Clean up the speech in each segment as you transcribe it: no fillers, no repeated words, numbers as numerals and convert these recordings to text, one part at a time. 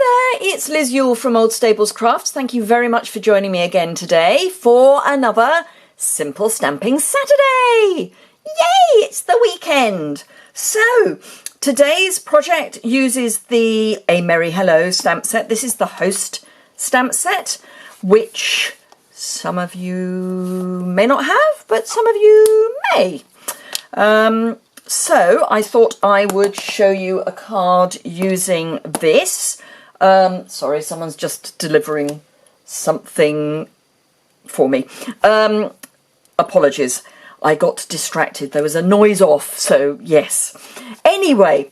Hi there, it's Liz Yuille from Old Stables Crafts. Thank you very much for joining me again today for another Simple Stamping Saturday. Yay, it's the weekend. So today's project uses the A Merry Hello stamp set. This is the host stamp set, which some of you may not have, but some of you may. So I thought I would show you a card using this. Sorry, someone's just delivering something for me. Apologies, I got distracted. There was a noise off, so yes. Anyway,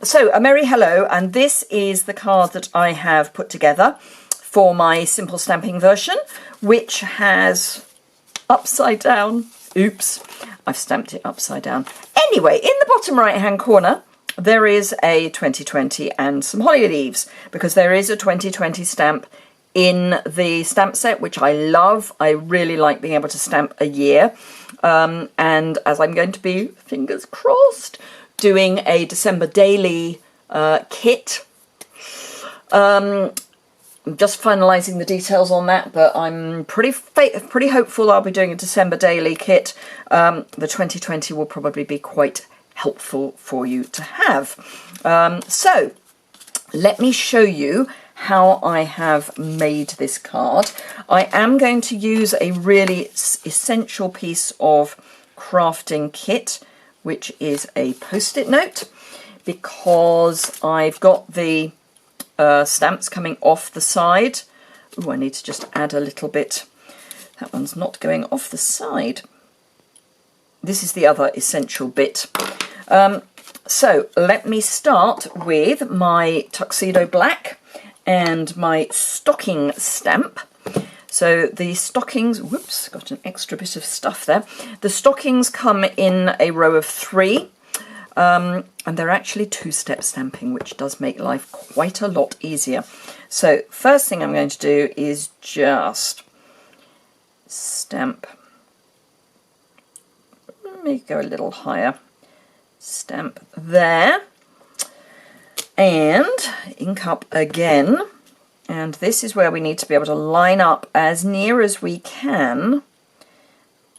so A Merry Hello, and this is the card that I have put together for my simple stamping version, which has upside down. Oops, I've stamped it upside down. Anyway, in the bottom right hand corner, there is a 2020 and some holly leaves, because there is a 2020 stamp in the stamp set, which I love. I really like being able to stamp a year. And as I'm going to be, fingers crossed, doing a December daily kit, I'm just finalising the details on that, but I'm pretty hopeful I'll be doing a December daily kit. The 2020 will probably be quite helpful for you to have. So let me show you how I have made this card. I am going to use a really essential piece of crafting kit, which is a post-it note, because I've got the stamps coming off the side. Oh, I need to just add a little bit. That one's not going off the side. This is the other essential bit. So let me start with my tuxedo black and my stocking stamp. So the stockings, whoops, got an extra bit of stuff there. The stockings come in a row of 3. And they're actually 2-step stamping, which does make life quite a lot easier. So first thing I'm going to do is just stamp. Let me go a little higher. Stamp there. And ink up again. And this is where we need to be able to line up as near as we can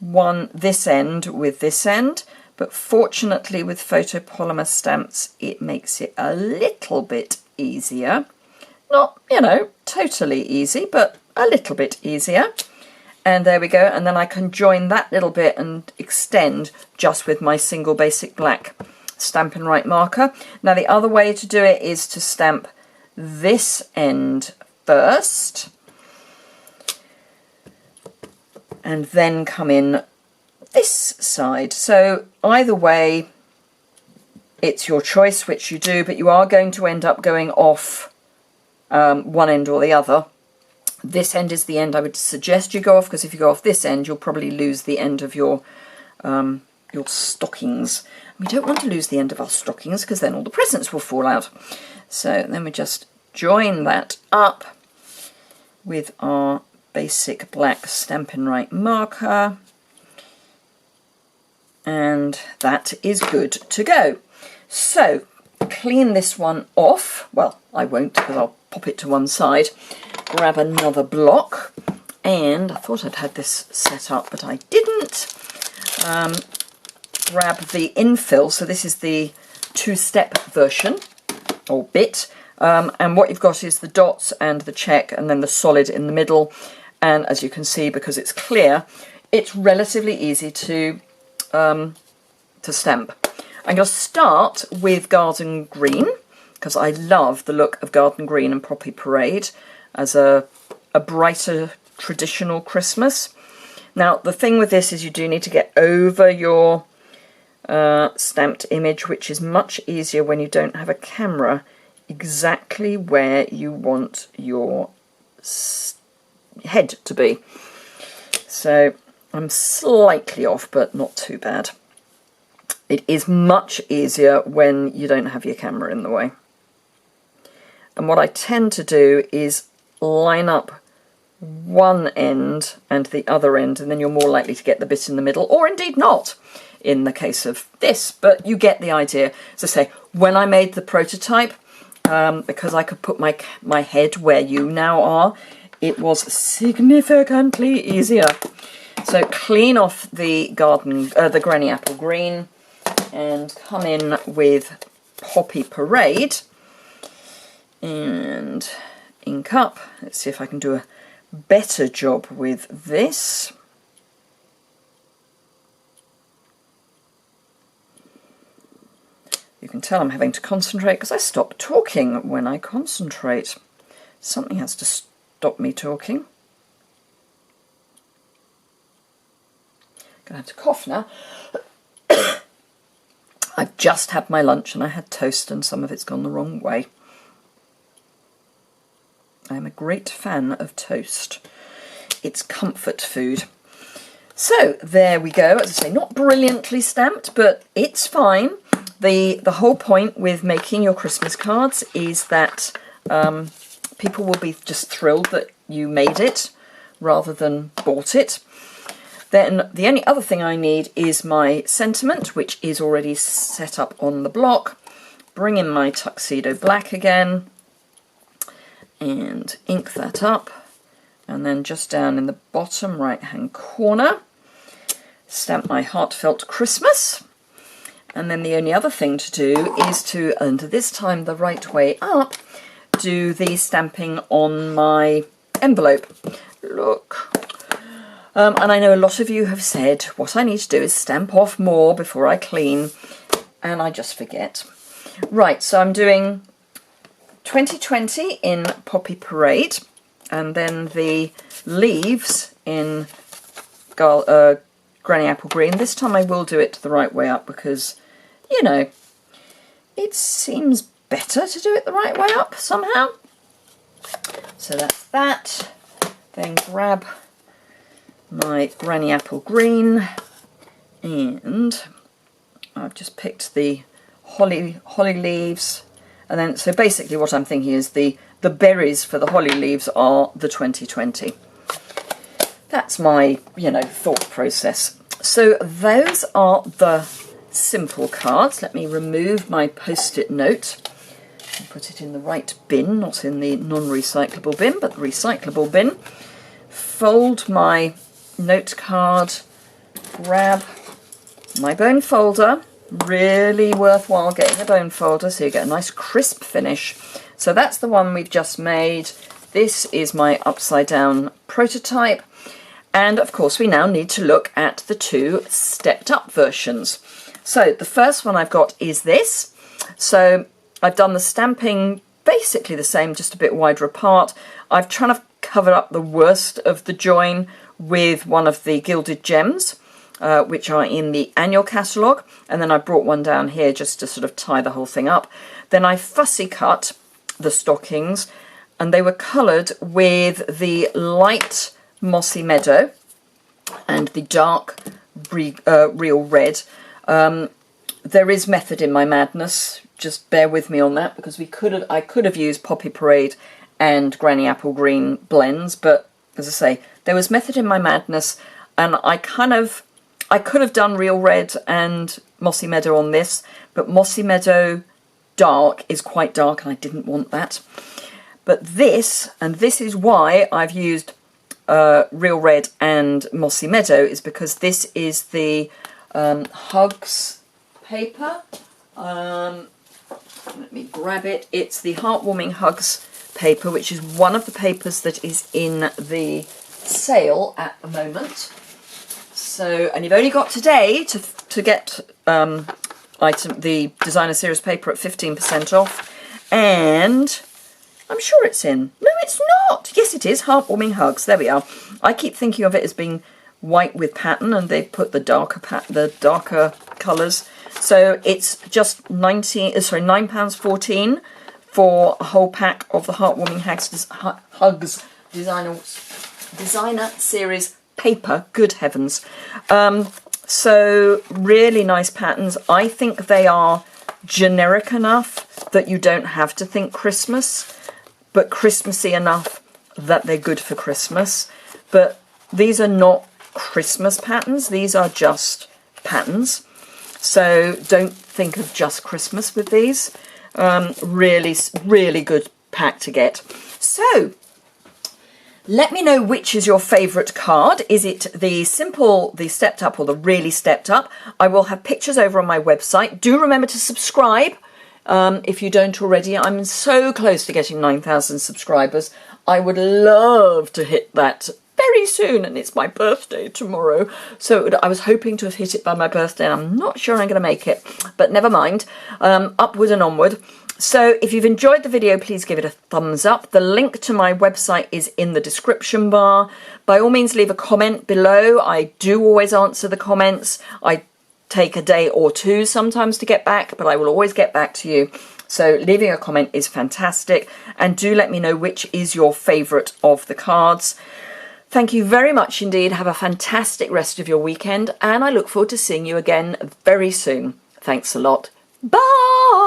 this end with this end. But fortunately with photopolymer stamps, it makes it a little bit easier. Not, you know, totally easy, but a little bit easier. And there we go. And then I can join that little bit and extend just with my single basic black Stampin' Right marker. Now the other way to do it is to stamp this end first, and then come in this side. So either way, it's your choice which you do, but you are going to end up going off one end or the other. This end is the end I would suggest you go off, because if you go off this end, you'll probably lose the end of your stockings. We don't want to lose the end of our stockings, because then all the presents will fall out. So then we just join that up with our basic black Stampin' Right marker. And that is good to go. So clean this one off. Well, I won't, because I'll pop it to one side. Grab another block, and I thought I'd had this set up, but I didn't. Grab the infill. So this is the 2-step version or bit, and what you've got is the dots and the check and then the solid in the middle. And as you can see, because it's clear, it's relatively easy to stamp. I'm going to start with Garden Green, because I love the look of Garden Green and Poppy Parade as a brighter traditional Christmas. Now the thing with this is you do need to get over your stamped image, which is much easier when you don't have a camera, exactly where you want your head to be. So I'm slightly off, but not too bad. It is much easier when you don't have your camera in the way. And what I tend to do is line up one end and the other end, and then you're more likely to get the bit in the middle, or indeed not in the case of this, but you get the idea. As I say, when I made the prototype, because I could put my head where you now are, it was significantly easier. So clean off the Granny Apple Green and come in with Poppy Parade and ink up. Let's see if I can do a better job with this. You can tell I'm having to concentrate because I stop talking when I concentrate. Something has to stop me talking. Gonna have to cough now. I've just had my lunch and I had toast and some of it's gone the wrong way. I'm a great fan of toast. It's comfort food. So there we go. As I say, not brilliantly stamped, but it's fine. The whole point with making your Christmas cards is that people will be just thrilled that you made it rather than bought it. Then the only other thing I need is my sentiment, which is already set up on the block. Bring in my tuxedo black again and ink that up. And then just down in the bottom right hand corner, stamp my Heartfelt Christmas. And then the only other thing to do is to, and this time the right way up, do the stamping on my envelope. Look. And I know a lot of you have said what I need to do is stamp off more before I clean, and I just forget. Right, so I'm doing 2020 in Poppy Parade, and then the leaves in Granny Apple Green. This time I will do it the right way up because, you know, it seems better to do it the right way up somehow. So that's that. Then grab my Granny Apple Green, and I've just picked the holly leaves, and then so basically what I'm thinking is the berries for the holly leaves are the 2020. That's my, you know, thought process. So those are the simple cards. Let me remove my post-it note and put it in the right bin, not in the non-recyclable bin, but the recyclable bin. Fold my note card, grab my bone folder. Really worthwhile getting a bone folder so you get a nice crisp finish. So that's the one we've just made. This is my upside down prototype. And of course we now need to look at the two stepped up versions. So the first one I've got is this. So I've done the stamping basically the same, just a bit wider apart. I've tried to cover up the worst of the join with one of the gilded gems, which are in the annual catalogue, and then I brought one down here just to sort of tie the whole thing up. Then I fussy cut the stockings, and they were coloured with the light Mossy Meadow and the dark Real Red. There is method in my madness, just bear with me on that, because I could have used Poppy Parade and Granny Apple Green blends, but as I say, there was method in my madness, and I could have done Real Red and Mossy Meadow on this, but Mossy Meadow Dark is quite dark and I didn't want that. But this, and this is why I've used Real Red and Mossy Meadow, is because this is the Hugs paper. Let me grab it. It's the Heartwarming Hugs paper, which is one of the papers that is in the sale at the moment. So, and you've only got today to get the designer series paper at 15% off, and I'm sure it's in. No, it's not. Yes, it is. Heartwarming Hugs. There we are. I keep thinking of it as being white with pattern, and they've put the darker colours. So it's just £9.14 for a whole pack of the Heartwarming Hugs designer series paper. Good heavens. So really nice patterns. I think they are generic enough that you don't have to think Christmas, but Christmassy enough that they're good for Christmas. But these are not Christmas patterns, these are just patterns. So don't think of just Christmas with these. Really, really good pack to get. So let me know which is your favourite card. Is it the simple, the stepped up, or the really stepped up? I will have pictures over on my website. Do remember to subscribe if you don't already. I'm so close to getting 9,000 subscribers. I would love to hit that very soon, and it's my birthday tomorrow. So I was hoping to have hit it by my birthday, and I'm not sure I'm going to make it, but never mind. Upward and onward. So if you've enjoyed the video, please give it a thumbs up. The link to my website is in the description bar. By all means, leave a comment below. I do always answer the comments. I take a day or two sometimes to get back, but I will always get back to you. So leaving a comment is fantastic. And do let me know which is your favourite of the cards. Thank you very much indeed. Have a fantastic rest of your weekend, and I look forward to seeing you again very soon. Thanks a lot. Bye!